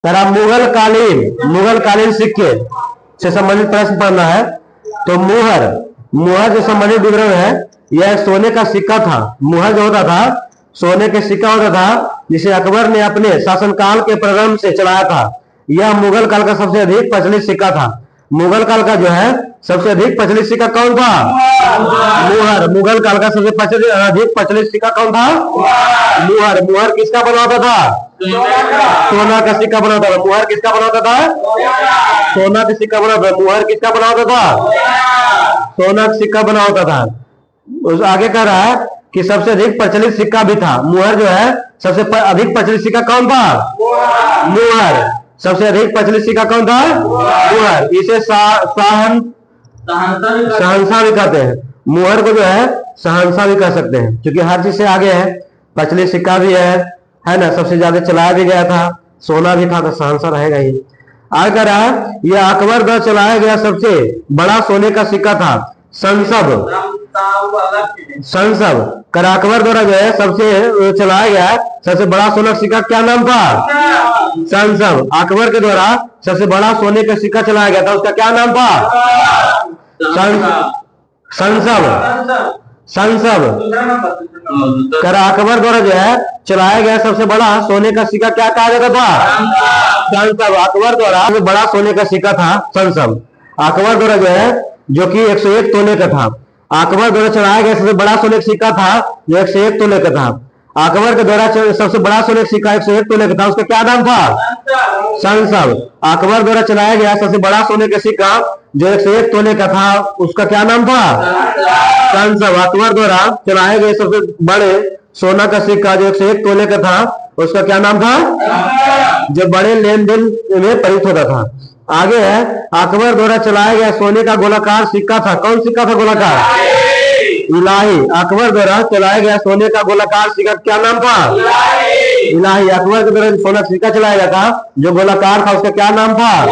तेरा मुगल कालीन सिक्के से संबंधित प्रश्न पढ़ना है। तो मुहर जो संबंधित विवरण है, यह सोने का सिक्का था। मुहर जो होता था सोने के सिक्का होता था, जिसे अकबर ने अपने शासनकाल के प्रारंभ से चलाया था। यह मुगल काल का सबसे अधिक प्रचलित सिक्का था। मुगल काल का जो है सबसे अधिक प्रचलित सिक्का कौन था? मुहर। मुगल काल का सबसे अधिक प्रचलित सिक्का कौन था? मुहर। मुहर किसका बना होता था? सोना का सिक्का बना होता था। मुहर किसका बना होता था? सोना का सिक्का बना होता था। मुहर किसका बना होता था? सोना का सिक्का बना होता था। उस आगे कह रहा है कि सबसे अधिक प्रचलित सिक्का भी था। मुहर जो है सबसे अधिक प्रचलित सिक्का कौन था? मुहर। सबसे अधिक प्रचलित सिक्का कौन था? मुहर। इसे शहंशाह भी कहते हैं। मुहर को जो है शहंशाह भी कह सकते हैं, क्योंकि हर चीज से आगे है। प्रचलित सिक्का भी है ना, सबसे ज्यादा चलाया भी गया था, सोना भी था, तो शहंशाह रहेगा ही। आगे कह रहा है यह अकबर द्वारा चलाया गया सबसे बड़ा सोने का सिक्का था। संसद कर अकबर द्वारा जो है सबसे चलाया गया सबसे बड़ा सोने का सिक्का क्या नाम था? संसद। अकबर के द्वारा सबसे बड़ा सोने का सिक्का चलाया गया था, उसका क्या नाम था? संसद कर अकबर द्वारा जो है चलाया गया सबसे बड़ा सोने का सिक्का क्या कहा जाता था? संसद। अकबर द्वारा सबसे बड़ा सोने का सिक्का था संसद। अकबर द्वारा जो है जो कि 101 तोले का था। अकबर द्वारा चलाया गया सबसे बड़ा सोने का सिक्का था जो 101 तोले का था। अकबर के द्वारा सबसे बड़ा सोने का सिक्का 101 तोले का था, उसका क्या नाम था? संसद। अकबर द्वारा चलाया गया सबसे बड़ा सोने का सिक्का जो 101 तोले का था, उसका क्या नाम था? संसद। अकबर द्वारा चलाए गए सबसे बड़े सोना का सिक्का जो 101 तोले का था, उसका क्या नाम था? जो बड़े लेन देन में प्रयुक्त होता था। आगे है अकबर द्वारा चलाया गया सोने का गोलाकार सिक्का था। कौन सिक्का था गोलाकार? इलाही। अकबर द्वारा चलाया गया सोने का गोलाकार सिक्का क्या नाम था? इलाही। अकबर के द्वारा सोना सिक्का चलाया गया था जो गोलाकार था, उसका क्या नाम था?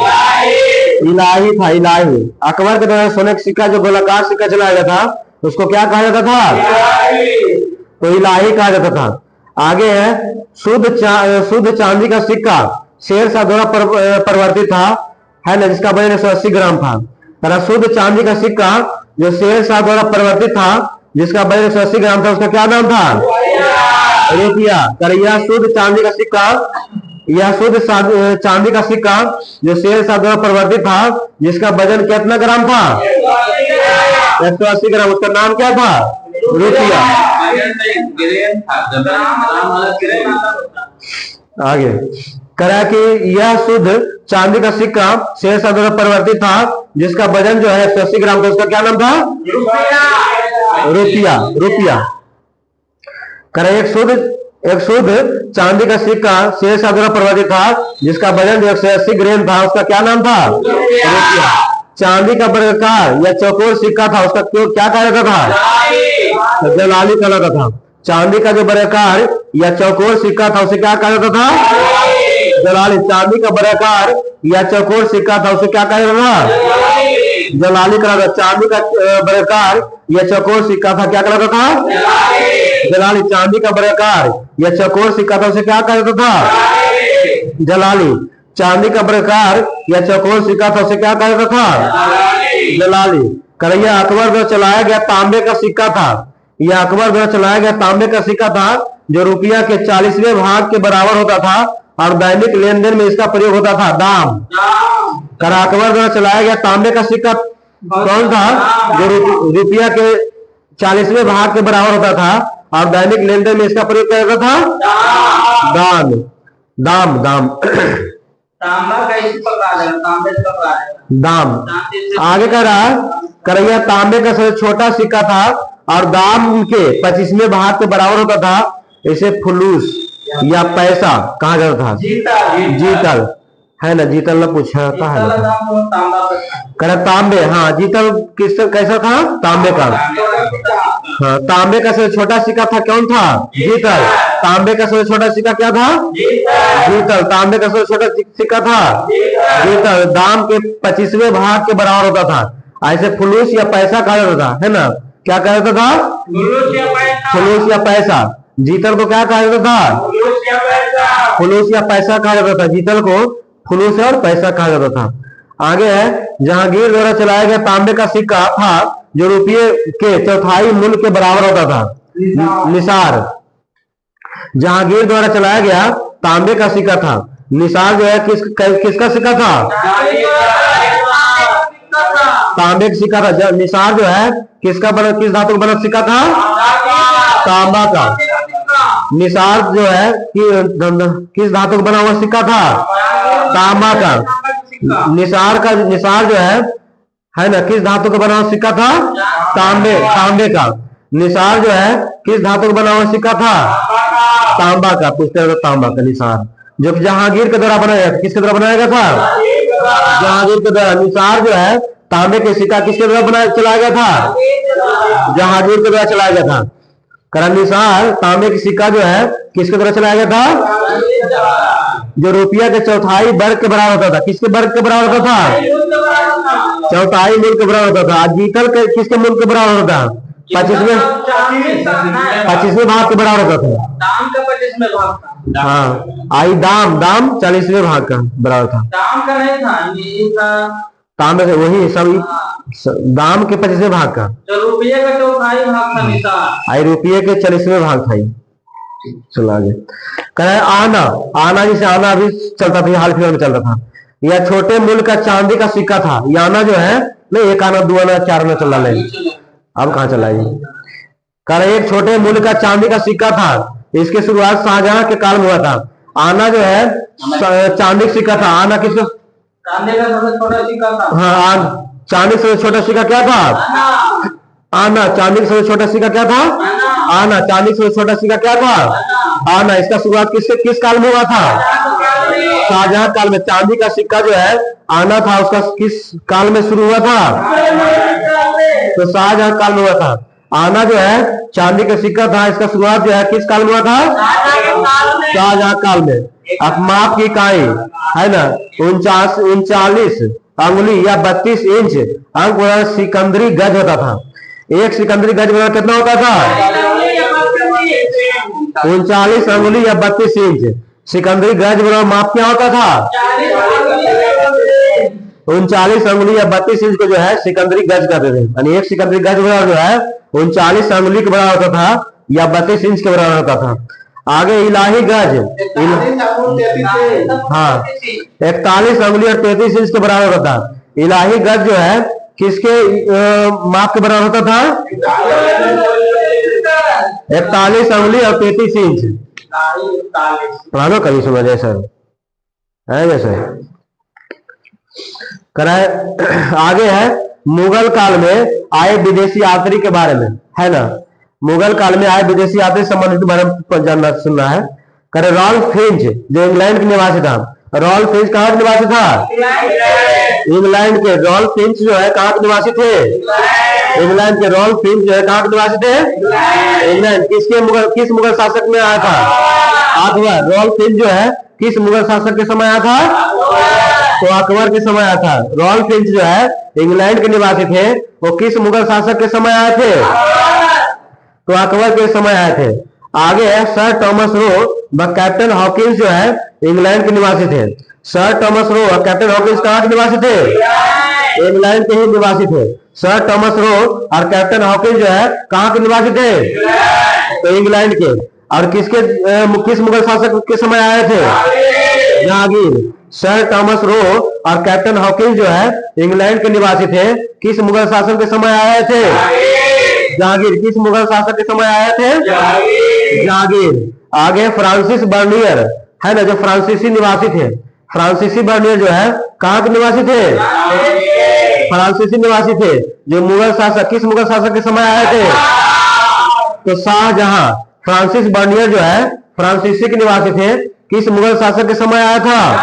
इलाही था। इलाही। अकबर के द्वारा सोने का सिक्का जो गोलाकार सिक्का चलाया गया था, उसको क्या कहा जाता था? तो इलाही कहा जाता था। आगे है शुद्ध चांदी का सिक्का शेरशाह द्वारा परिवर्तित था, है ना, जिसका वजन 180 ग्राम था। शुद्ध चांदी का सिक्का जो शेरशाह द्वारा परिवर्तित था, जिसका वजन 180 ग्राम था, उसका क्या नाम था? रुपया। यह शुद्ध चांदी का सिक्का, यह शुद्ध चांदी का सिक्का जो शेरशाह द्वारा परिवर्तित था, जिसका वजन कितना ग्राम था? 180 ग्राम। उसका नाम क्या था? रुपया। आगे करा कि यह शुद्ध चांदी का सिक्का शेरशाह द्वारा परिवर्तित था, जिसका वजन जो है 180 ग्राम था, उसका क्या नाम था? रुपया। रुपया। करा एक शुद्ध चांदी का सिक्का शेरशाह द्वारा परिवर्तित था, जिसका वजन जो 180 ग्राम था, उसका क्या नाम था? रुपया। चांदी का वर्गाकार या चौकोर सिक्का था, उसका क्या कहा जाता था? जलाली कहा जाता था। चांदी का जो वर्गाकार या चौकोर सिक्का था, उसे क्या कहा जाता था? जलाली। चांदी का वर्गाकार या चौकोर सिक्का था, उसे क्या कहा जाता था? जलाली कहा जाता। चांदी का वर्गाकार या चौकोर सिक्का था, क्या कहलाता था? जलाली। चांदी का वर्गाकार या चौकोर सिक्का था, उसे क्या कहा जाता था? जलाली। चांदी का वर्गाकार या चौकोर सिक्का था, उसे क्या कहा जाता था? जलाली। करैया अकबर द्वारा चलाया गया तांबे का सिक्का था। यह अकबर द्वारा चलाया गया तांबे का सिक्का था, जो रुपया के 40वें भाग के बराबर होता था और दैनिक लेन देन में इसका प्रयोग होता था। दाम। कर अकबर द्वारा चलाया गया तांबे का सिक्का कौन था? जो रुपया के 40वें भाग के बराबर होता था और दैनिक लेन देन में इसका प्रयोग किया जाता था। दाम। दाम। दाम। दाम। आगे कह रहा है करैया तांबे का सबसे छोटा सिक्का था और दाम के 25वें भाग के बराबर होता था। इसे फुलूस या पैसा कहा जाता था। जीतल है ना, जीतल ने पूछा था है ना। तांबे। हाँ, जीतल कैसा था? तांबे का। हाँ, तांबे का सबसे छोटा सिक्का था कौन था? जीतल। तांबे का सबसे छोटा सिक्का क्या था? जीतल। तांबे का सबसे छोटा सिक्का था जीतल। दाम के 25वें भाग के बराबर होता था। ऐसे फुलूस या पैसा कहा जाता था, है ना। क्या कहा जाता था? फुलूस या पैसा। जीतल को क्या कहा जाता था? फुलूस या पैसा कहा जाता था। जीतल को फुलूस और पैसा कहा जाता था। आगे है जहांगीर द्वारा चलाया गया तांबे का सिक्का था जो रुपये के चौथाई मूल्य के बराबर होता था। निसार। जहांगीर द्वारा चलाया गया तांबे का सिक्का था। निसार जो है किसका सिक्का था? तांबे का सिक्का था। निसार जो है किस धातु का बना सिक्का था? तांबा का। निसार जो है किस धातु का बना हुआ सिक्का था? तांबा का। निसार जो है ना, किस धातु का बना हुआ सिक्का था? तांबे का। निसार जो है किस धातु का बना हुआ सिक्का था? तांबा का। पूछते तांबा का निसार जो जहांगीर के द्वारा बनाया गया। किसके द्वारा बनाया गया था? जहांगीर के द्वारा। निसार जो है तांबे के सिक्का किसके द्वारा चलाया गया था? जहांगीर के द्वारा चलाया गया था। निसार तांबे की सिक्का जो है किसके द्वारा चलाया गया था? जो रुपया के चौथाई वर्ग के बराबर होता था। किसके वर्ग के बराबर होता था? चौथाई मूल्य के बराबर होता था। आज जीतल किसके मूल्य के बराबर होता था? 25वें भाग के बराबर होता था। दाम का 25वें भाग था। हाँ, आई दाम 40वें भाग का बराबर था। दाम का नहीं था, ये था तांबे से वही सब दाम के 25वें भाग का। जो रुपये का चौथाई भाग था निसार। आई रुपये के 40वें भाग था। चलो आगे कह रहे आना जिसे आना भी चलता था, हाल फिलहाल में चलता था। यह छोटे मूल्य का चांदी का सिक्का था। ये आना जो है नहीं, 1 आना 2 आना 4 आना चल रहा है। अब कहाँ चला ये? कह रहे एक छोटे मूल्य का चांदी का सिक्का था। इसकी शुरुआत शाहजहां के काल में हुआ था। आना जो है चांदी का सिक्का था। आना किसका? चांदी का सबसे छोटा सिक्का था। हाँ, चांदी से छोटा सिक्का क्या था? आना। चांदी से छोटा सिक्का क्या था? आना। चांदी से छोटा सिक्का क्या था? आना। इसका शुरुआत किस काल में हुआ था? शाहजहां काल में। चांदी का सिक्का जो है आना था, उसका किस काल में शुरू हुआ था? तो शाहजहां काल में हुआ था। आना जो है चांदी का सिक्का था, इसका शुरुआत जो है किस काल में हुआ था? शाहजहां काल में। अब माप की इकाई है ना 39 अंगुली या 32 इंच अंक वाला सिकंदरी गज होता था। एक सिकंदरी गज वाला कितना होता था? 39 अंगुली या 32 इंच। सिकंदरी गज वाला माप क्या होता था? 39 अंगुली या 32 इंच को जो है सिकंदरी गज कहते थे। यानी एक सिकंदरी गज वाला जो है 39 अंगुली के बराबर होता था या 32 इंच के बराबर होता था। आगे इलाही गज। हाँ, 41 अंगुली और 33 इंच के बराबर होता था। इलाही गज जो है किसके माप के बराबर होता था? 41 अंगुली और 33 इंच। पढ़ा दो कभी समझे सर है जैसे कराए। आगे है मुगल काल में आए विदेशी यात्री के बारे में, है ना। मुगल काल में आए विदेशी यात्री संबंधित के बारे में जानना सुनना है। करे रॉल्फ फिंच जो इंग्लैंड के निवासी था। रॉल्फ फिंच कहाँ के निवासी था? इंग्लैंड के। रॉल्फ फिंच जो है कहाँ के निवासी थे? इंग्लैंड के। रॉल्फ फिंच जो है कहाँ के निवासी थे? इंग्लैंड। किस मुगल शासक में आया था? अकबर। रॉल्फ फिंच जो है किस मुगल शासक के समय आया था? तो अकबर के समय आया था। रॉल्फ फिंच जो है इंग्लैंड के निवासी थे, वो किस मुगल शासक के समय आए थे? तो अकबर के समय आए थे। आगे है सर थॉमस रो व कैप्टन हॉकिंस जो है इंग्लैंड के निवासी थे। सर थॉमस रो और कैप्टन हॉकिंस कहाँ के निवासी थे? इंग्लैंड के ही निवासी थे। सर थॉमस रो और कैप्टन हॉकिंस जो है कहाँ के निवासी थे? तो इंग्लैंड के। और किस मुगल शासक के समय आए थे? जहांगीर। सर थॉमस रो और कैप्टन हॉकिंस जो है इंग्लैंड के निवासी थे, किस मुगल शासक के समय आए थे? जहांगीर। किस मुगल शासक के समय आए थे? जहांगीर। आगे फ्रांसिस बर्नियर है ना, जो फ्रांसीसी निवासी थे। फ्रांसीसी बर्नियर जो है कहाँ के निवासी थे? फ्रांसीसी निवासी थे, जो मुगल शासक किस मुगल शासक के समय आए थे? तो शाहजहां। फ्रांसिस बर्नियर जो है फ्रांसीसी के निवासी थे, किस मुगल शासक के समय आया था?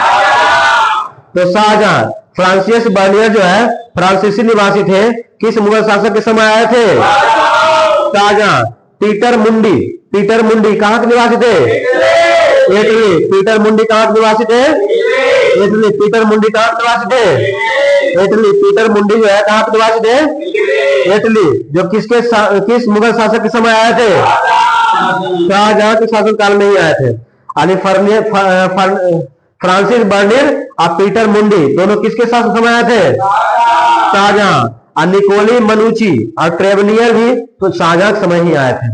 तो शाहजहां। फ्रांसिस बर्नियर जो है फ्रांसीसी निवासी थे, किस मुगल शासक के समय आए थे? शाहजहां। पीटर मुंडी। पीटर मुंडी कहाँ के निवासी थे? इटली। पीटर मुंडी कहाँ के निवासी थे? इटली। पीटर मुंडी कहाँ के निवासी थे? इटली। पीटर मुंडी जो है कहाँ के निवासी थे? इटली। जो किस मुगल शासक के समय आए थे? शाहजहां के शासन काल में ही आए थे। फ्रांसिस बर्नियर और पीटर मुंडी दोनों किसके साथ समय आए थे? शाहजहां। और निकोली मनुची और ट्रेवनियर भी तो शाहजहां के समय ही आए थे,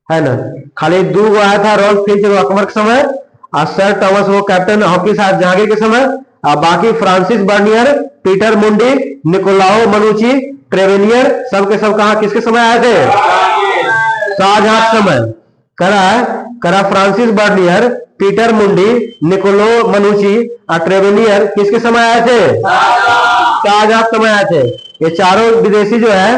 है ना। खाली दो गो आया था, रॉल्फ फिंच वो अकबर के समय, और सर थॉमस वो कैप्टन हॉकी साहब जहांगीर के समय, और बाकी फ्रांसिस बर्नियर, पीटर मुंडी, निकोलाओ मनुची, ट्रेवेनियर सबके सब कहा किसके समय आए थे? शाहजहां के समय। करा फ्रांसिस बर्नियर, पीटर मुंडी, निकोलो मनुची और ट्रेवेनियर किसके समय आए थे? शाहजहां के समय आए थे। ये चारों विदेशी जो है,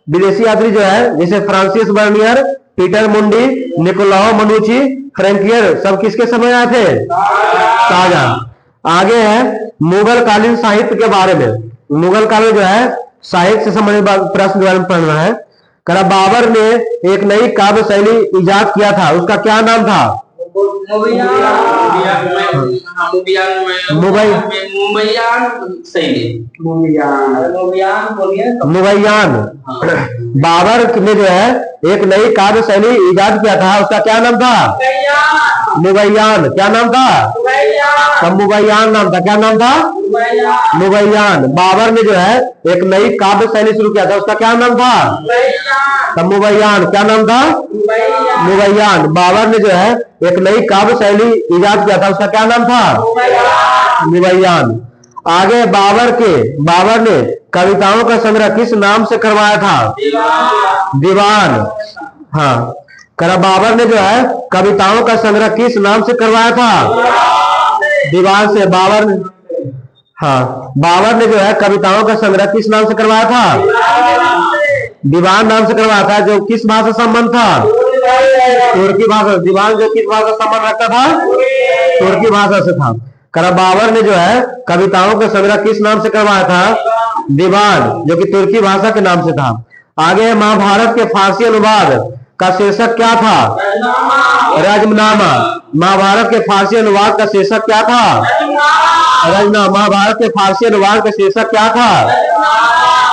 विदेशी यात्री जो है, जैसे फ्रांसिस बर्नियर, पीटर मुंडी, निकोलाओ मनुची, फ्रैंकियर सब किसके समय आए थे? शाहजहां। आगे है मुगल कालीन साहित्य के बारे में। मुगल काल में जो है साहित्य से संबंधित प्रश्न द्वारा पढ़ना है। करा बाबर ने एक नई काव्य शैली इजाद किया था, उसका क्या नाम था? मुगैयान। बाबर ने जो है एक नई काव्य शैली इजाद किया था, उसका क्या नाम था? मुगैयान। क्या नाम था? मुगैयान नाम था। क्या नाम था? मुगैयान। बाबर ने जो है एक नई काव्य शैली शुरू किया था, उसका क्या नाम था? मुगैयान। क्या नाम था? मुगैयान। बाबर ने जो है एक नई काव्य शैली इजाद किया था, उसका क्या नाम था? मुगैयान। आगे बाबर ने कविताओं का संग्रह किस नाम से करवाया था? दीवान। हाँ, बाबर ने जो है कविताओं का संग्रह किस नाम से करवाया था? दीवान से। बाबर ने जो है कविताओं का संग्रह किस नाम से करवाया था? दीवान नाम से करवाया था, जो किस भाषा से संबंध था? तुर्की भाषा। दीवान जो किस भाषा से संबंध रखता था? तुर्की भाषा से था। बाबर ने जो है कविताओं का संग्रह किस नाम से करवाया था? दीवान, जो कि तुर्की भाषा के नाम से था। आगे महाभारत के फारसी अनुवाद का शीर्षक क्या था? रजमनामा। महाभारत के फारसी अनुवाद का शीर्षक क्या था? रजमनामा। महाभारत के फारसी अनुवाद का शीर्षक क्या था?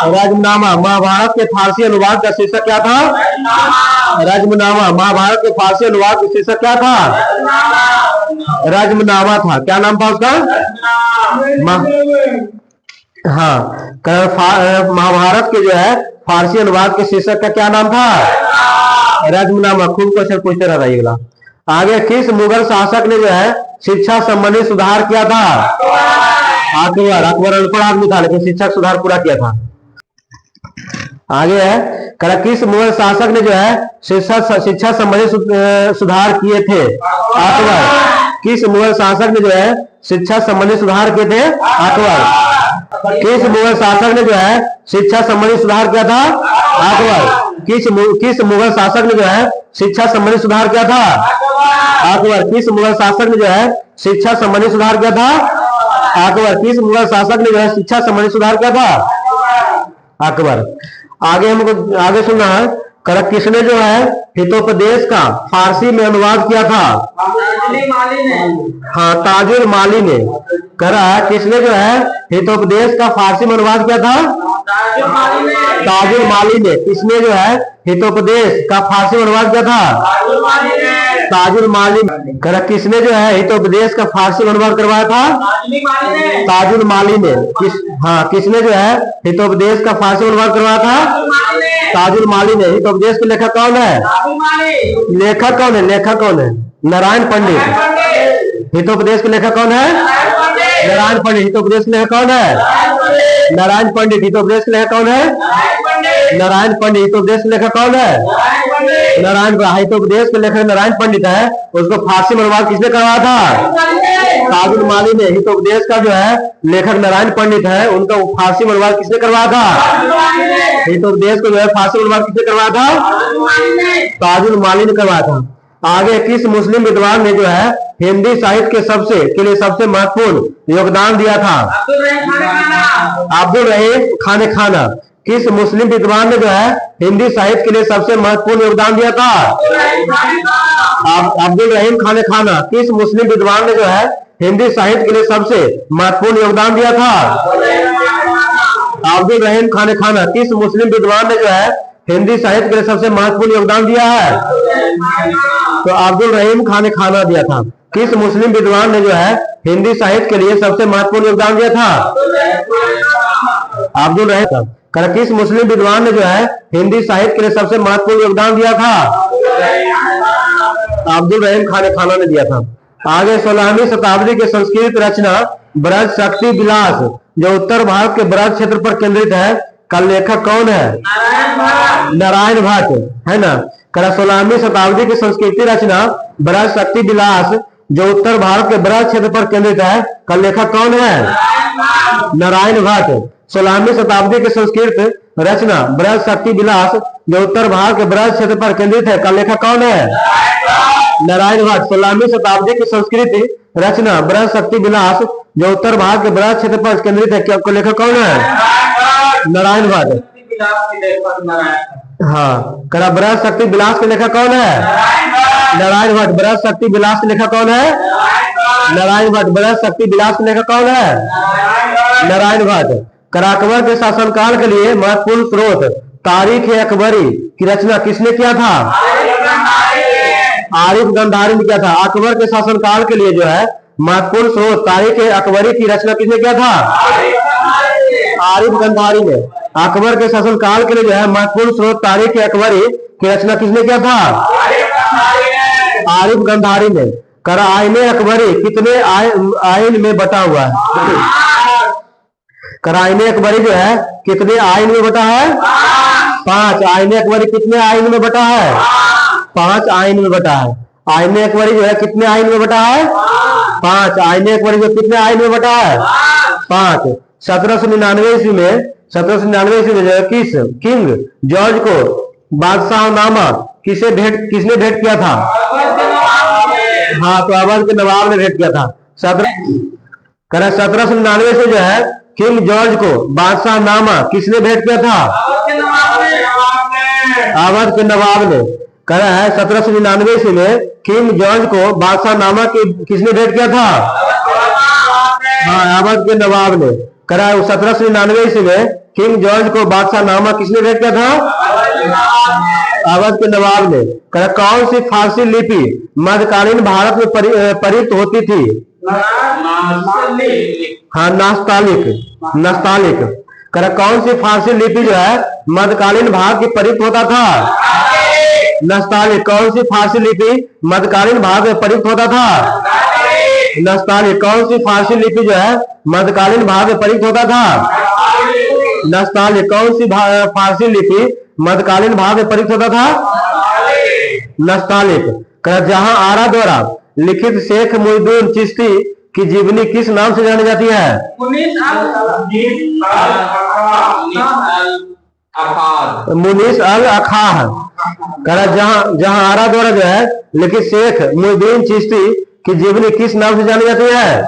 रजमनामा। महाभारत के फारसी अनुवाद का शीर्षक क्या था? रजमनामा। महाभारत के फारसी अनुवाद का शीर्षक क्या था? रजमनामा था। क्या नाम था उसका? हाँ, महाभारत के जो है फारसी अनुवाद के शीर्षक का क्या नाम था? रजमनामा। खूब क्वेश्चन पूछते रहिएगा। आगे किस मुगल शासक ने जो है शिक्षा संबंधी सुधार किया था? अकबर। अकबर अनपढ़ आदमी था लेकिन शिक्षा सुधार पूरा किया था। आगे है किस मुगल शासक ने जो है शिक्षा संबंधी सुधार किए थे? अकबर। किस मुगल शासक ने जो है शिक्षा संबंधी सुधार किए थे? अकबर। किस मुगल शासक ने जो है शिक्षा संबंधी सुधार किया था? अकबर। किस मुगल शासक ने जो है शिक्षा संबंधी सुधार किया था? अकबर। किस मुगल शासक ने जो है शिक्षा संबंधी सुधार किया था? अकबर। किस मुगल शासक ने जो है शिक्षा संबंधी सुधार किया था? अकबर। आगे हमको आगे सुनना है, किसने जो है हितोपदेश का फारसी में अनुवाद किया था? हाँ, ताजुल माली ने। किसने जो है हितोपदेश का फारसी में अनुवाद किया था? ताजुल माली ने। किसने जो है हितोपदेश का फारसी में अनुवाद किया था? ताजुल माली। किसने जो है हितोपदेश का फारसी में अनुवाद करवाया था? ताजुल माली ने। किसने जो है हितोपदेश का फारसी में अनुवाद करवाया था? ताजुल माली ने। हितोपदेश के लेखक कौन है? लेखक कौन है? नारायण पंडित। हितोपदेश के लेखक कौन है? नारायण पंडित। हितोपदेश के लेखक कौन है? नारायण पंडित। हितोपदेश के लेखक कौन है? नारायण पंडित। हितोपदेश के लेखक कौन है? नारायण। हितोपदेश के लेखक नारायण पंडित है, उसको फारसी में अनुवाद किसने करवाया था? ताजुल माली ने। हितोपदेश का जो है लेखक नारायण पंडित है, उनका फारसी में अनुवाद किसने करवाया था? हितोपदेश को जो है फारसी में अनुवाद किसने करवाया था? ताजुल माली ने करवाया था। आगे किस मुस्लिम विद्वान ने जो है हिंदी साहित्य के लिए सबसे महत्वपूर्ण योगदान दिया था? अब्दुल रहीम खान खाना। किस मुस्लिम विद्वान ने जो है हिंदी साहित्य के लिए सबसे महत्वपूर्ण योगदान दिया था? अब्दुल रहीम खान खाना। किस मुस्लिम विद्वान ने जो है हिंदी साहित्य के लिए सबसे महत्वपूर्ण योगदान दिया था? अब्दुल रहीम खान खाना। किस मुस्लिम विद्वान ने जो है हिंदी साहित्य के लिए सबसे महत्वपूर्ण योगदान दिया है? तो अब्दुल रहीम खान खाना दिया था। किस मुस्लिम विद्वान ने जो है हिंदी साहित्य के लिए सबसे महत्वपूर्ण योगदान दिया था? अब्दुल रहीम। किस मुस्लिम विद्वान ने जो है हिंदी साहित्य के लिए सबसे महत्वपूर्ण योगदान दिया था? अब्दुल रहीम खान ने दिया था। आगे 16वीं शताब्दी के संस्कृत रचना ब्रज शक्ति विलास जो उत्तर भारत के ब्रज क्षेत्र पर केंद्रित है, का लेखक कौन है? नारायण भट्ट, है ना। 16वीं शताब्दी की संस्कृति रचना ब्रज शक्ति विलास जो उत्तर भारत के ब्रज क्षेत्र पर केंद्रित है, का लेखक कौन है? नारायण भट्ट। 16वीं शताब्दी के संस्कृत रचना ब्रज शक्ति विलास जो उत्तर भारत के ब्रज क्षेत्र पर केंद्रित है, का लेखक कौन है? नारायण भट्ट। 16वीं शताब्दी की संस्कृत रचना ब्रज शक्ति विलास जो उत्तर भारत के ब्रज क्षेत्र पर केंद्रित है, का लेखक कौन है? नारायण भट्ट। हाँ, ब्रज शक्ति विलास के लेखक कौन है? नारायण भट्ट। ब्रज शक्ति विलास के लेखक कौन है? नारायण भट्ट। ब्रज शक्ति विलास के लेखक कौन है? नारायण भट्ट। अकबर के शासनकाल के लिए महत्वपूर्ण स्रोत तारीख अकबरी की रचना किसने किया था? आरिफ गंधारी ने किया था। अकबर के शासनकाल के लिए जो है महत्वपूर्ण स्रोत तारीख अकबरी की रचना किसने किया था? आरिफ गंधारी ने। अकबर के शासनकाल के लिए जो है महत्वपूर्ण स्रोत तारीख अकबरी की रचना किसने किया था? आरिफ गंधारी ने। आईने अकबरी कितने आइन में बटा हुआ है? आईने अकबरी जो है कितने आइन में बटा है? 5। आईने अकबरी कितने आइन में बटा है? 5 आइन में बटा है। आईने अकबरी जो है कितने आइन में बटा है? 5। आईने अकबरी जो कितने आइन में बटा है? 5। 1799 ईस्वी में 1799 ईस्वी में जो है किंग जॉर्ज को बादशाहनामा किसने भेंट किया था? हाँ, तो अवध के नवाब ने भेंट किया था। 1799 से जो है किंग जॉर्ज को बादशाहनामा किसने भेंट किया था? अवध के नवाब ने। कहा है 1799 ईस्वी में किंग जॉर्ज को बादशाहनामा किसने भेंट किया था? हाँ, अवध के नवाब ने। कहा 1799 ईस्वी में किंग जॉर्ज को बादशाहनामा किसने भेंट किया था? अवध के नवाब ने। कहा कौन सी फारसी लिपि मध्यकालीन भारत में प्रयुक्त होती थी? हाँ, नस्तालिक। कहा कौन सी फारसी लिपि जो है मध्यकालीन भारत की प्रयुक्त होता था? नस्तालिक। कौन सी फारसी लिपि मध्यकालीन भारत में प्रयुक्त होता था? नस्तालिक। कौन सी फारसी लिपि जो है मध्यकालीन भारत में प्रयुक्त होता था? नस्तालिक। कौन सी फारसी लिपि मध्यकालीन भारत में प्रयुक्त होता था? नस्तालिक। जहां आरा द्वारा लिखित शेख मुईनुद्दीन चिश्ती की जीवनी किस नाम से जानी जाती है? मुनीस अल अखाह। जहां आरा द्वारा जो है लिखित शेख मुईनुद्दीन चिश्ती की जीवनी किस नाम से जानी जाती है?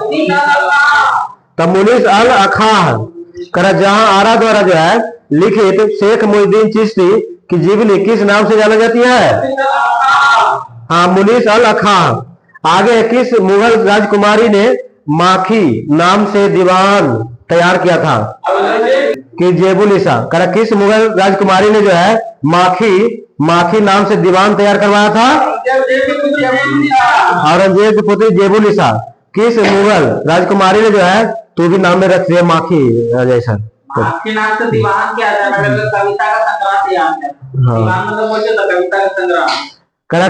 तब मुनीस अल अखाह। जहां आरा द्वारा जो है लिखित शेख मुईनुद्दीन चिश्ती की जीवनी किस नाम से जानी जाती है? हाँ, मुनीस अल अखाह। आगे किस मुगल राजकुमारी ने माखी नाम से दीवान तैयार किया था? कि जेबुनिसा। किस मुगल राजकुमारी ने जो है माखी नाम से दीवान तैयार करवाया था? औरंगजेब की पुत्री जेबुनिसा। किस मुगल राजकुमारी ने जो है तो भी नाम में रख दिया माखी जैसा? आपके नाम से दीवान किया जाता है, कविता का संग्रह तैयार है। दीवान मतलब वो जो कविता का संग्रह।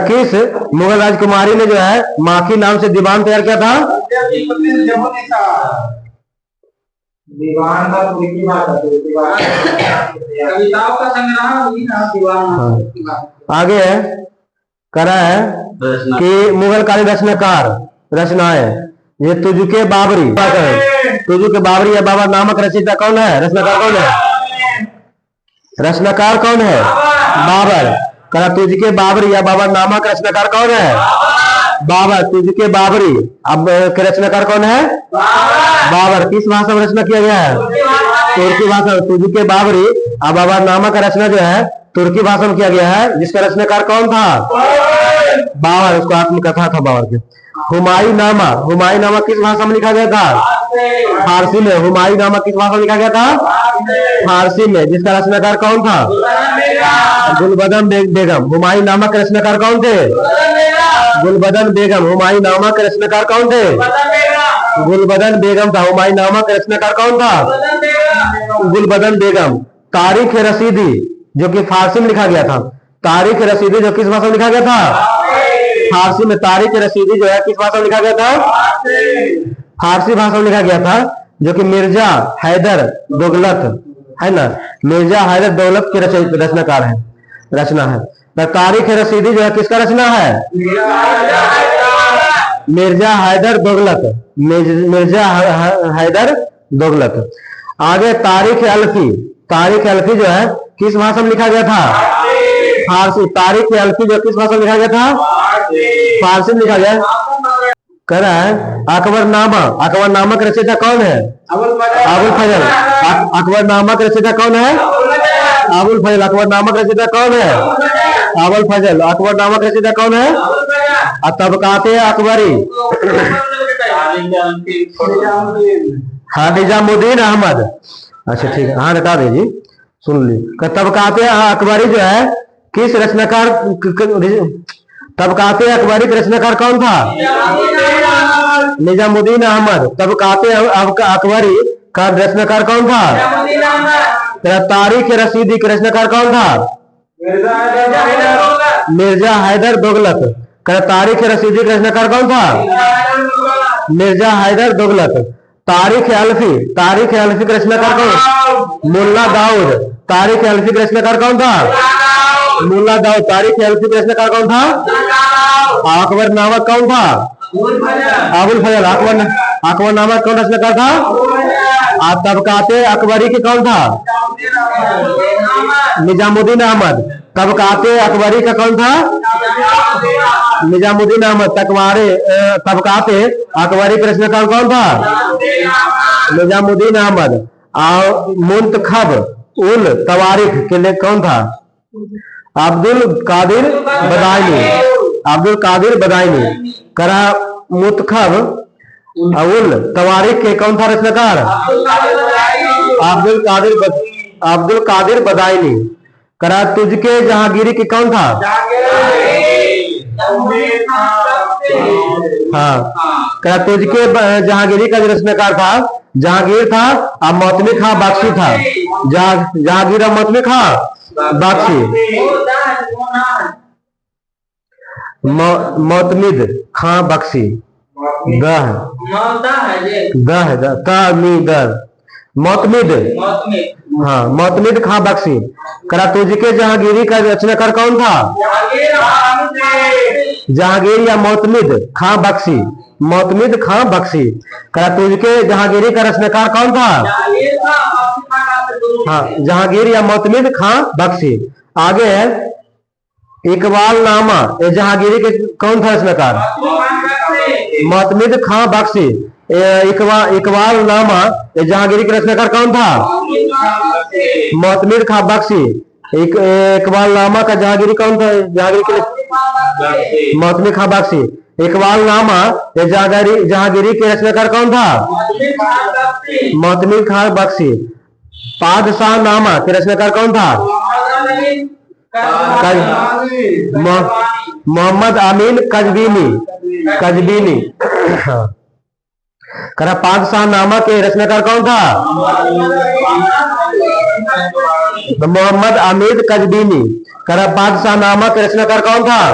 किस मुगल राजकुमारी ने जो है माखी नाम से दीवान तैयार किया था? दीवान का कविताओं का संग्रह दीवान। आगे करा है कि मुगल कालीन रचनाएं ये तुझके बाबरी या बाबर नामक रचयिता कौन है? रचनाकार कौन है? बाबर। करा तुझके बाबरी या बाबर नामक रचनाकार कौन है? बाबर। तुझके बाबरी अब के रचनाकार कौन है? बाबर। किस भाषा में रचना किया गया है? तुर्की भाषा। तुझके बाबरी अब बाबर नामक रचना जो है तुर्की भाषा में किया गया है, जिसका रचनाकार कौन था? बाबर। उसको आत्मकथा था बाबर की। हुमायूं नामा किस भाषा में लिखा गया था? फारसी में। हुमायूं नामा किस भाषा में लिखा गया था? फारसी में। जिसका रचनाकार कौन था? गुलबदन बेगम। हुमायूं नामा के रचनाकार कौन थे? गुलबदन बेगम। हुमायूं नामा के रचनाकार कौन थे? गुलबदन बेगम था। हुमायूंनामा का रचनाकार कौन था? गुलबदन बेगम। तारीख रसीदी जो कि फारसी में लिखा गया था, तारीख रसीदी जो किस भाषा में लिखा गया था? फारसी में। तारीख रसीदी जो है किस भाषा में लिखा गया था? फारसी भाषा में लिखा गया था, जो कि मिर्जा हैदर दोगलत है ना, मिर्जा हैदर दौलत के रचनाकार है, रचना है। तो तारीख रसीदी जो है किसका रचना है? मिर्जा हैदर दोगलत, मिर्जा हैदर दोगलत। आगे तारीख अलफी, तारीख अलफी जो है किस भाषा में लिखा गया था? फारसी। तारीख अलफी जो किस भाषा में लिखा गया था? फारसी में लिखा गया। कह रहा है अकबरनामा, अकबरनामा का रचयिता कौन है? अबुल फजल। अकबरनामा का रचयिता कौन है? अबुल फजल। अकबरनामा का रचयिता कौन है? अबुल फजल। अकबरनामा का रचयिता कौन है? तबकाते अकबरी, हाँ निजामुद्दीन अहमद। अच्छा ठीक है, हाँ बता दीजिए, सुन ली। तबकाते अकबरी जो है किस रचनाकार, तबकाते अकबरी का रचनाकार कौन था? निजामुद्दीन अहमद। तबकाते अकबरी का रचनाकार कौन था? तारीख रसीदी का रचनाकार कौन था? मिर्जा हैदर दोगलत। तारीख रसीदी का रचनाकार कौन था? मिर्जा हैदर दोगलत। तारीख अलफी, तारीख अलफी का रचनाकार कौन? मुल्ला दाऊद। तारीख अलफी का रचनाकार कौन था? मुल्ला दाऊद। तारीख अलफी का रचनाकार कौन था? अकबरनामा कौन था? अबुल फजल। अकबरनामा कौन रचनाकार था? तबकाते अकबरी के कौन था? निजामुद्दीन अहमद। तबकाते अकबरी का कौन था? निजामुद्दीन अहमद। तबकाते अकबरी का रचनाकार कौन था? निजामुद्दीन अहमद। मुंतखब उल तवारीख के लिए कौन था? अब्दुल कादिर बदायनी। अब्दुल कादिर बदायनी। करा मुंतखब उल तवारीख के कौन था रचनाकार? अब्दुल कादिर बदायनी। करा तुझके जहांगीरी की कौन था? हाँ, करा तुझके जहांगीरी का जो रचनाकार था जहांगीर था और मोतमी खां बख्शी था। जहांगीर और मोतमी खां बख्शी। मोतमिद खां बख्शी। मोतमिद, हाँ मोतमिद खां बख्शी। करा तुझके जहांगीरी का रचनाकार कौन था? जहांगीर या मोतमिद खां बख्शी। मोतमिद खां बख्शी। करा तुझके जहांगीरी का रचनाकार कौन था? हाँ जहांगीर या मोतमिद खां बख्शी। आगे है इकबाल नामा, जहांगीरी के कौन था रचनाकार? मोतमिद खां बख्शी। इकबाल नामा जहांगीरी के रचनाकार कौन था? मोतमिद खां बख्शी। इकबाल नामा का जहांगीरी कौन था? जहांगीरी के मोतमिद खां बख्शी। इकबाल नामा जहांगीरी के रचनाकार कौन था? मोतमिद खां बख्शी। पादशाह नामा के रचनाकार कौन था? मोहम्मद अमीन कजबीनी। करा पादशाह नामा के रचनाकार कौन था? मोहम्मद अमीन कजबीनी। करा पादशाह नामा के रचनाकार कौन था?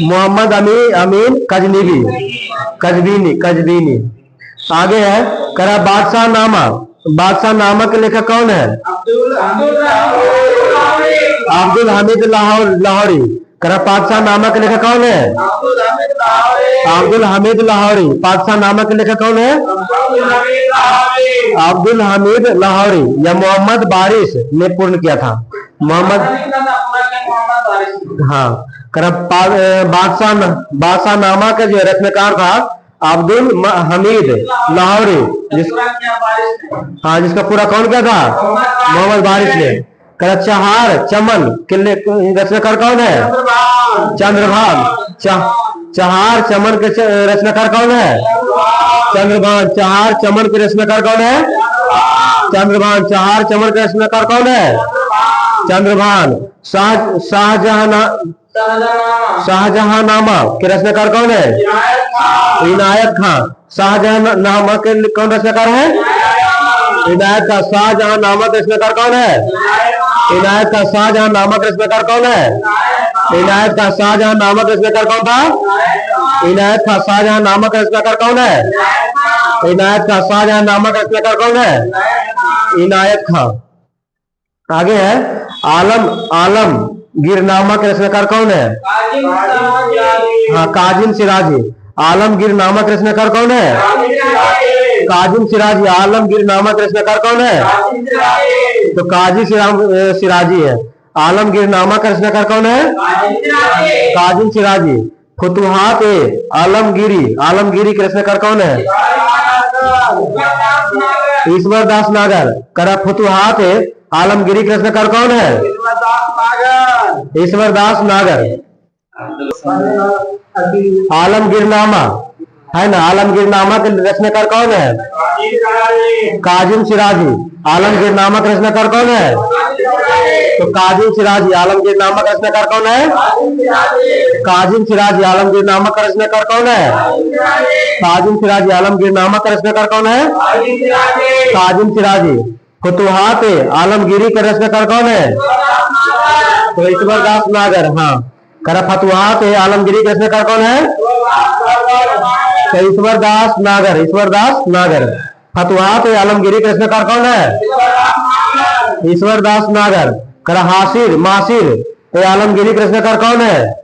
मोहम्मद अमीन कजबीनी। आगे है करा बादशाह नामा। बादशाह नामा के लेखक कौन है? अब्दुल हमीद लाहौरी। करा बादशाह नामा के लेखक कौन है? अब्दुल हमीद लाहौरी। बादशाह नामा के लेखक कौन है? अब्दुल हमीद लाहौरी या मोहम्मद बारिश ने पूर्ण किया था। मोहम्मद, हाँ करा बादशाह नामा का जो रचनाकार था अब्दुल हमीद लाहौरी, जिसका पूरा कौन क्या था? मोहम्मद बारिश ने। करा चहार चमन के रचनाकार कौन है? चंद्रभान। चहार चमन के रचनाकार कौन है? चंद्रभान। चहार चमन के रचनाकार कौन है? चंद्रभान। चहार चमन के रचनाकार कौन है? चंद्रभान। शाहजहांनामा के रचनाकार कौन है? इनायत खान। शाहजहांनामा के कौन रचनाकार है? इनायत खान। शाहजहांनामा का रचनाकार कौन है? इनायत खान। शाहजहांनामा का रचनाकार कौन है? इनायत खान। शाहजहांनामा का रचनाकार कौन था? इनायत खान। शाहजहांनामा का रचनाकार कौन है? इनायत खान। शाहजहांनामा का रचनाकार कौन है? इनायत खान। आगे है आलमगीरनामा के रचनाकार कौन है? हाँ, काजिम सिराजी। आलमगीरनामा के रचनाकार कौन है? काजिम सिराजी। आलमगीरनामा के रचनाकार कौन है? तो काजी सिराजी है। आलमगीरनामा का रचनाकार कौन है? काजिम सिराजी। फुतुहात आलमगीरी। आलमगीरी के रचनाकार कौन है? ईश्वर दास नागर। करा फुतुहात आलमगीरी के रचनाकार कौन है? ईश्वर दास नागर। आलमगीरनामा है ना, आलमगीरनामा के रचनाकार कौन है? काजिम सिराजी। आलमगीरनामा का रचनाकार कौन है? तो काजिम सिराजी। आलमगीरनामा का रचनाकार कौन है? काजिम सिराजी। आलमगीरनामा का रचनाकार कौन है? काजिम सिराजी। आलमगीरनामा का रचनाकार कौन है? काजिम सिराजी। फुतुहात आलमगीरी का रचनाकार कौन है? तो ईश्वर दास नागर। हाँ, करा फतुहात आलमगीरी का रचनाकार कौन है? तो ईश्वर दास नागर। ईश्वर दास नागर। फतुहात आलमगीरी का रचनाकार कौन है? ईश्वर दास नागर। करा हासिर मासिर आलमगीरी का रचनाकार कौन है?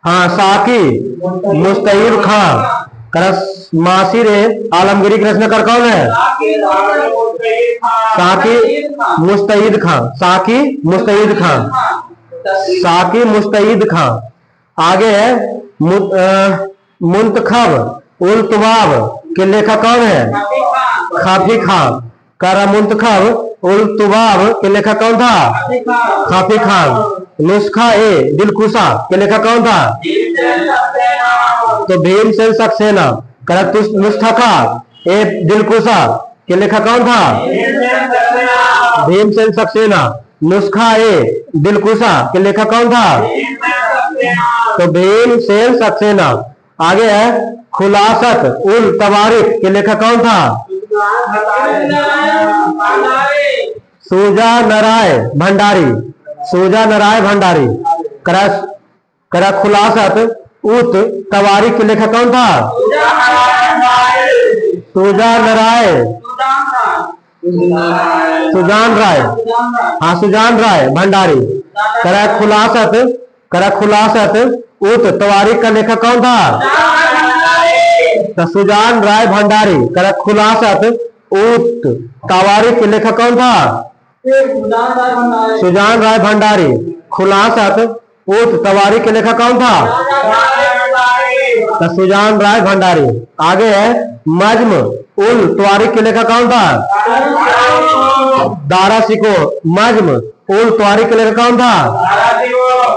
हाँ, साकी मुस्तईद खां। करा मासिर आलमगीरी का रचनाकार कौन है? साकी मुस्तईद खां। साकी मुस्तईद खां। साकी मुस्तईद खां। आगे है मुंतखब उल तुबाब के लेखक कौन है? खाफी खान। करा मुंतखब उल तुबाब के लेखक कौन था? खाफी खान। नुस्खा दिलकुशा के लेखक कौन था? तो भीमसेन सक्सेना। करा नुस्खा दिलकुशा के लेखक कौन था? भीमसेन सक्सेना। नुस्खा दिलकुशा के लेखक कौन था? तो भीमसेन सक्सेना। आगे है खुलासत उल तवारिख के लेखक कौन था? सूजा नाराय भंडारी। सूजा नाराय भंडारी। करा खुलासत उत तवारिख के लेखक कौन था? सूजा नाराय सुजान राय। हाँ, सुजान राय भंडारी। करा खुलासत उत तवारिख का लेखक कौन था? तो सुजान राय भंडारी। करा खुलासत उत तवारिख के लेखक कौन था? सुजान राय भंडारी। खुलासत उत तवारिख के लेखक कौन था? तो सुजान राय भंडारी। आगे है मज्म उल तवारिख के लेखक कौन था? दारा सिको। मज्म उल तवारिख के लेखक कौन था?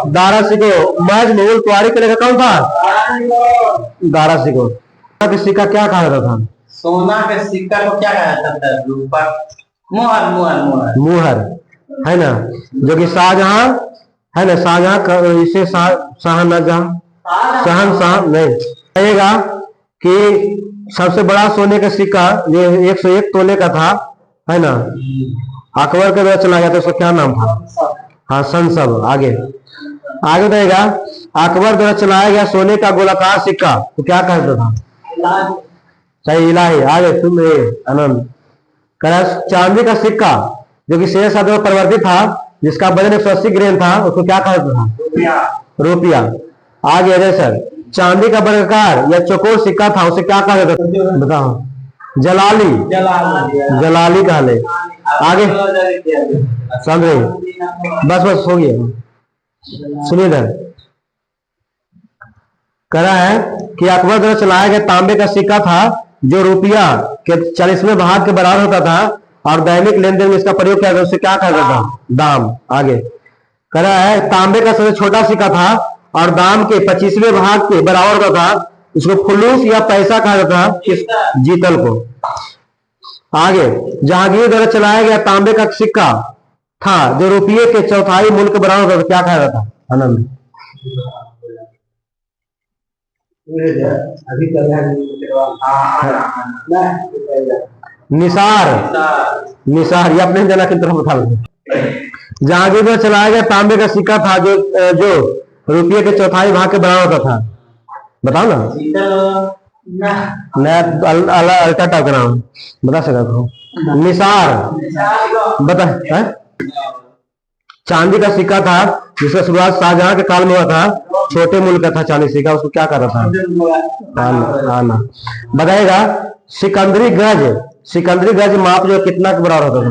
दारा सिको। मज्म उल तवारिख के लेखक कौन था? दारा सिको। के सिक्का क्या कहा जाता था? सोना के सिक्का को क्या कहा जाता है? रूपा। मुहर। मुहर। मुहर। मुहर है ना, जो कि शाहजहां है ना, शाहजहां इसे शहनशाह नहीं कहेगा कि सबसे बड़ा सोने का सिक्का ये 101 तोले का था, है ना। अकबर के द्वारा चला गया था, उसका क्या नाम था? हाँ, संसब। आगे रहेगा अकबर द्वारा चलाया गया सोने का गोलाकार सिक्का तो क्या कहता था? सही, इलाही। आगे तुम आनंद। चांदी का सिक्का जो कि शेर शाह द्वारा परिवर्तित था, जिसका वजन 180 ग्राम था, उसको क्या कहता था? रुपया। आगे है सर, चांदी का वर्गाकार या चौकोर सिक्का था, उसे क्या कहा जाता था? बताओ। जलाली। जलाली कहा ले। आगे समझ, बस हो गया। सुनिए इधर, करा है कि अकबर द्वारा चलाया गया तांबे का सिक्का था जो रुपया के 40वें भाग के बराबर होता था और दैनिक लेन देन में इसका प्रयोग किया जाता, उसे क्या कहा जाता? दाम। आगे करा है तांबे का सबसे छोटा सिक्का था और दाम के 25वें भाग के बराबर होता था, इसको फुलूस या पैसा कहा जाता था, जीतल को। आगे जहांगीर द्वारा चलाया गया तांबे का सिक्का था जो रुपये के चौथाई मूल्य के बराबर होता था, क्या कहा जाता? आनंद। निसार। निसार, ये अपने जना की तरफ बता दो। जहांगीर में चलाया गया तांबे का सिक्का था जो जो रुपये के चौथाई भाग के बराबर होता था, बताओ ना। अल्टा टाइप का नाम बता सकता हूँ। निसार बता है? चांदी का सिक्का था जिसका शुरुआत शाहजहां के काल में हुआ था, छोटे मूल्य का था चांदी सिक्का, उसको क्या कर रहा था? आना बताएगा। सिकंदरी गज, सिकंदरी गज माप जो कितना के बराबर होता था?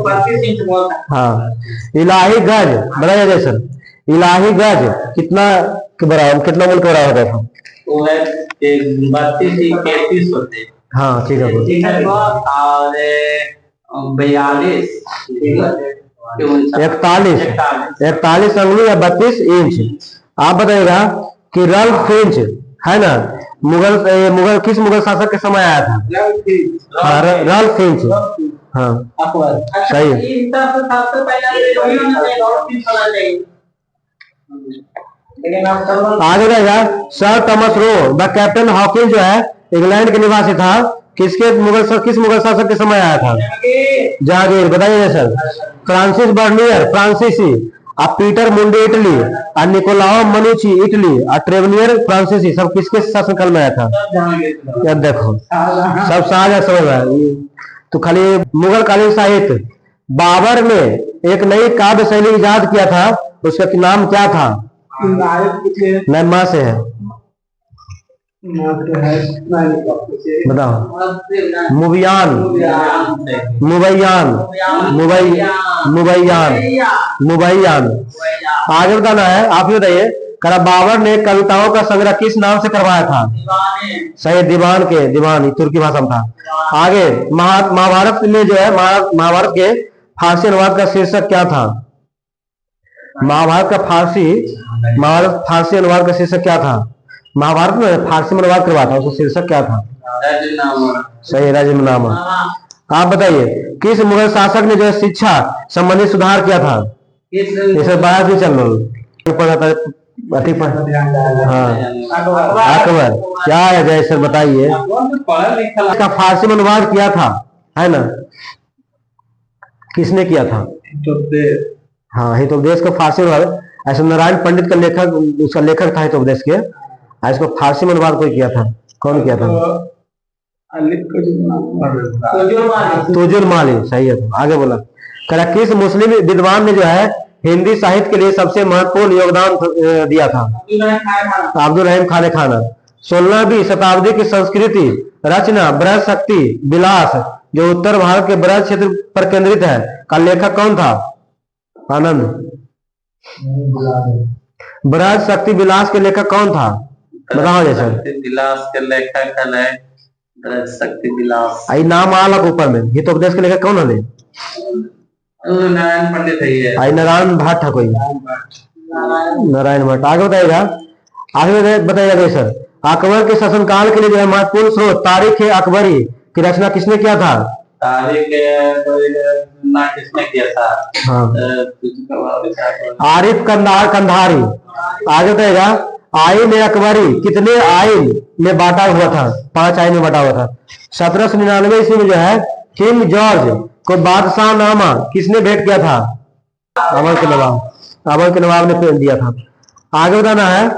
32 इंच। हाँ। इलाही गज बताइए जैसे, इलाही गज कितना के बराबर, कितना मूल्य के बराबर होता था? वो है 32 होते। हाँ ठीक है। और 42 41 अंगुली या 32 इंच। आप बताइएगा कि रल्फ फिंच है ना, मुगल किस मुगल शासक के समय आया था? रल्फ फिंच। हाँ सही है। आगे रहेगा sir Thomas Roe the captain Hawkins जो है इंग्लैंड के निवासी था, किस मुगल शासक के समय आया था? जहांगीर। बताइए सर। फ्रांसिस बर्नियर फ्रांसीसी, और पीटर मुंडी इटली, और निकोलाओ मनुची इटली, और ट्रेवनियर फ्रांसीसी, सब किसके शासनकाल में आया था? यार देखो सब साझा समझ रहा है। तो खाली मुगल कालीन साहित्य। बाबर ने एक नई काव्य शैली इजाद किया था, उसका नाम क्या था? नहीं माँ से है, बताओ। मुबैयान, मुबैयान, मुबैयान, मुबैयान। आगे बताना है, आप ही बताइए। करा बाबर ने कविताओं का संग्रह किस नाम से करवाया था? सही, दीवान के, दीवान तुर्की भाषा में था। आगे महाभारत में जो है, महाभारत के फारसी अनुवाद का शीर्षक क्या था? महाभारत का फारसी अनुवाद का शीर्षक क्या था? महाभारत में फारसी में अनुवाद करवाया था, उसका शीर्षक क्या था? सही, राजनामा। आप बताइए किस मुगल शासक ने जो है शिक्षा संबंधी सुधार किया था? इसे बाहर भी चल हाँ अकबर। क्या है जय सर बताइए। इसका फारसी में अनुवाद किया था, है ना, किसने किया था? हाँ हितोपदेश का फारसी अनुवाद ऐसे नारायण पंडित का लेखक, उसका लेखक था हितोपदेश के, इसको फारसी में अनुवाद कोई किया था, कौन किया था? तुजुल माली। सही है। आगे बोला करा किस मुस्लिम विद्वान ने जो है हिंदी साहित्य के लिए सबसे महत्वपूर्ण योगदान दिया था? अब्दुल रहीम खान खाना। 16वीं शताब्दी की संस्कृति रचना ब्रज शक्ति विलास जो उत्तर भारत के ब्रज क्षेत्र पर केंद्रित है का लेखक कौन था? आनंद। ब्रज शक्ति विलास के लेखक कौन था? बताओ जैसे। विलास के लेखक है ब्रज शक्ति विलास। आई नाम आलक ऊपर में। हितोपदेश के लेखक कौन है? नारायण पंडित है। आई नारायण भट्ट है कोई, नारायण भट्ट। आगे बताइएगा, आगे बताइएगा सर। अकबर के शासनकाल के लिए जो है महत्वपूर्ण स्रोत तारीख अकबरी की रचना किसने किया था? तारीख किसने किया था? हाँ आरिफ कंधारी। आगे बताइएगा आईन अकबरी कितने आईन में बांटा हुआ था? 5 आईन में बांटा हुआ था। 1799 ईस्वी में जो है किंग जॉर्ज को बादशाह नामा किसने भेंट किया था? अमर के नवाब। अमर के नवाब ने दिया था। आगे बताना है,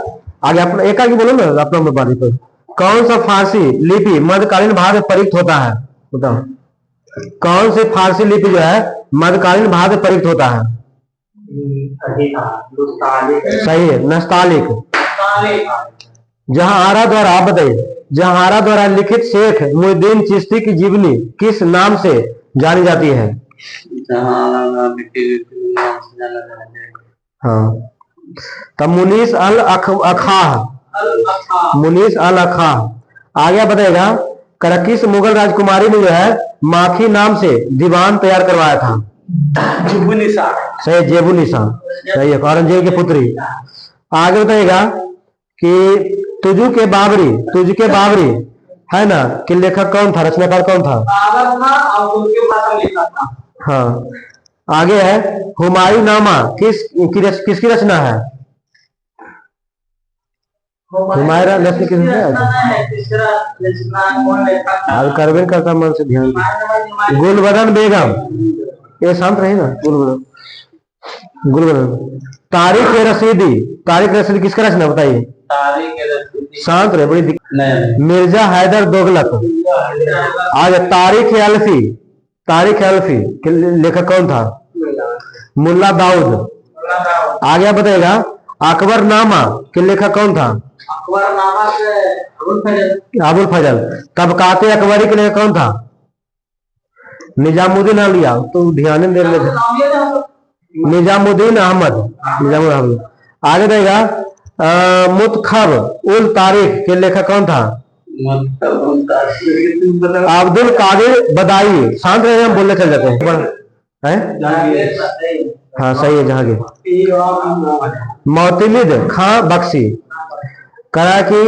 आगे अपना एक आगे बोलो ना, अपना बारी पर। कौन सा फारसी लिपि मध्यकालीन भारत में प्रयुक्त होता है? बताओ कौन से फारसी लिपि जो है मध्यकालीन भारत में प्रयुक्त होता है? सही है, नस्तालिक। जहांआरा द्वारा, आप बताइए, जहांआरा द्वारा लिखित शेख मुहिउद्दीन चिश्ती की जीवनी किस नाम से जानी जाती है? हाँ तब मुनीस अल अखाह, मुनीस अल अखाह। आगे बताएगा किस मुगल राजकुमारी ने जो है माखी नाम से दीवान तैयार करवाया था? जेबुनिसा। सही, जेबुनिसा। सही है, औरंगजेब की पुत्री। आगे बताइएगा कि तुजु के बाबरी है ना कि लेखक कौन था, रचनाकार कौन था? बाबर था और उनके भाषा लिखा था। हाँ आगे है हुमायूंनामा किसकी रचना है? हुमायूं रचना किसने है? करवेन करता मन से ध्यान। गुलबदन बेगम, ये शांत रही ना। गुलबदन। तारिक रशीदी किसका रचना बताइए? शांत रहे, बड़ी मिर्जा हैदर दोगलत। आज तारिक अलफी के लेखक कौन था? मुल्ला दाऊद। आगे बताएगा अकबरनामा के लेखक कौन था? अबुल फजल। तबकाते अकबरी के लेखक कौन था? निजामुद्दीन औलिया। तो ध्यान दे रहे थे। निजामुद्दीन अहमद। आगे देगा मुतखब उल तारीख के लेखक कौन था? अब्दुल कादिर बदाई। शांत रहे, हम बोलने चल जाते हैं। हाँ सही है, जहांगीर। मोतमिद खां बख्शी। कराची